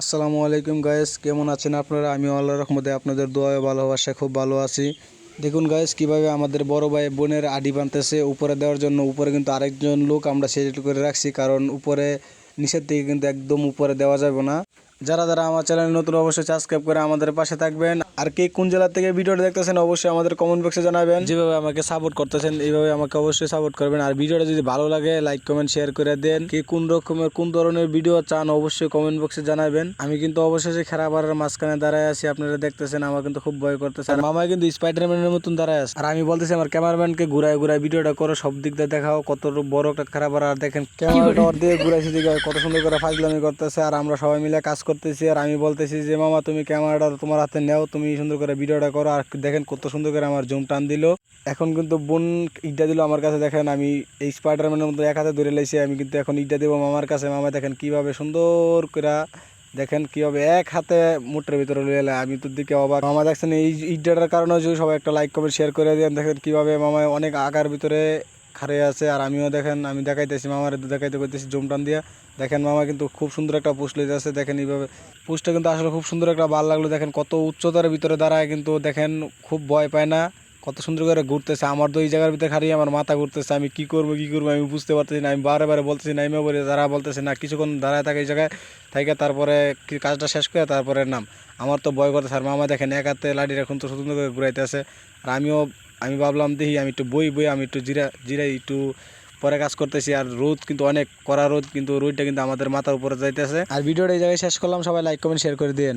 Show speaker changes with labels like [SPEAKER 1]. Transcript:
[SPEAKER 1] আসসালামু আলাইকুম গাইস, কেমন আছেন আপনারা? আমি আল্লাহর রহমতে আপনাদের দোয়া ও ভালোবাসায় খুব ভালো আছি। দেখুন গাইস, কিভাবে আমাদের বড় ভাই বোনের আডি বানতেছে উপরে দেওয়ার জন্য। উপরে কিন্তু আরেকজন লোক আমরা সেট করে রাখছি, কারণ উপরে নিচের থেকে কিন্তু একদম উপরে দেওয়া যাবে না। যারা যারা আমার চ্যানেলে নতুন অবশ্যই সাবস্ক্রাইব করে আমাদের পাশে থাকবেন। আর কে কোন জেলা থেকে ভিডিওটা দেখতেছেন অবশ্যই আমাদের কমেন্ট বক্সে জানাবেন। যেভাবে আমাকে সাপোর্ট করতেছেন এইভাবে আমাকে অবশ্যই সাপোর্ট করবেন। আর ভিডিওটা যদি ভালো লাগে লাইক কমেন্ট শেয়ার করে দেন। কে কোন রকমের কোন ধরনের ভিডিও চান অবশ্যই কমেন্ট বক্সে জানাবেন। আমি কিন্তু অবশ্যই খেরাপাড়ার মাঝখানে দাঁড়ায় আছি, আপনারা দেখতেছেন। আমার কিন্তু খুব ভয় করতেছে। আর মামা কিন্তু স্পাইডারম্যানের মতন দাঁড়ায় আছে। আর আমি বলতেছি আমার ক্যামেরাম্যানকে ঘুরায় ঘুরায় ভিডিওটা করো, সব দিক দিয়ে দেখাও কত বড় একটা খেরাপাড়া। আর দেখেন ক্যামেরাটা দিয়ে ঘুরাইছি দিকে কত সুন্দর করে ফাজলামি করতেছে। আর আমরা সবাই মিলে কাজ করতেছি। আর আমি বলতেছি যে মামা তুমি ক্যামেরাটা তোমার হাতে নেও, তুমি সুন্দর করে ভিডিওটা করো। আর দেখেন কত সুন্দর করে আমার জুম টান দিল। এখন কিন্তু বোন ইটটা দিল আমার কাছে। দেখেন আমি এই স্পাইডারম্যানের মতো এক হাতে ধরে লাইছি। আমি কিন্তু এখন ইটটা দেবো মামার কাছে। মামা দেখেন কিভাবে সুন্দর করে, দেখেন কিভাবে এক হাতে মুটের ভিতরে লইয়ে এলে। আমি তো দিকে অবাক। মামা দেখছেন এই ইটটার কারণে যদি সবাই একটা লাইক কমেন্ট শেয়ার করে দেন। দেখেন কিভাবে মামা অনেক আগার ভিতরে খারে আছে। আর আমিও দেখেন আমি দেখাইতেছি মামার, দেখাইতে করতেছি জুম টান দিয়ে। দেখেন মামা কিন্তু খুব সুন্দর একটা পোস্ট লইতে আছে। দেখেন এইভাবে পোস্টটা কিন্তু আসলে খুব সুন্দর একটা ভালো লাগলো। দেখেন কত উচ্চতার ভিতরে দাঁড়ায়, কিন্তু দেখেন খুব ভয় পায় না, কত সুন্দর করে ঘুরতেছে। আমার তো এই জায়গার ভিতরে খালি আমার মাথা ঘুরতেছে। আমি কি করবো আমি বুঝতে পারতেছি না। আমি বারে বারে বলতেছি নাইমে বলে, তারা বলতেছে না কিছুক্ষণ দাঁড়ায় থাকে এই জায়গায় থেকে, তারপরে কাজটা শেষ করে তারপরে নাম। আমার তো ভয় করতেছে। আর মামা দেখেন এক হাতে লাঠি এখন তো সুন্দর করে ঘুরাইতেছে। আর আমি ভাবলাম দেখি আমি একটু বই আমি একটু জিরাই একটু পরে কাজ করতেছি। আর রোদ কিন্তু অনেক কড়া রোদ, কিন্তু রোদটা কিন্তু আমাদের মাথার উপরে যাইতেছে। আর ভিডিওটা এই জায়গায় শেষ করলাম। সবাই লাইক কমেন্ট শেয়ার করে দিন।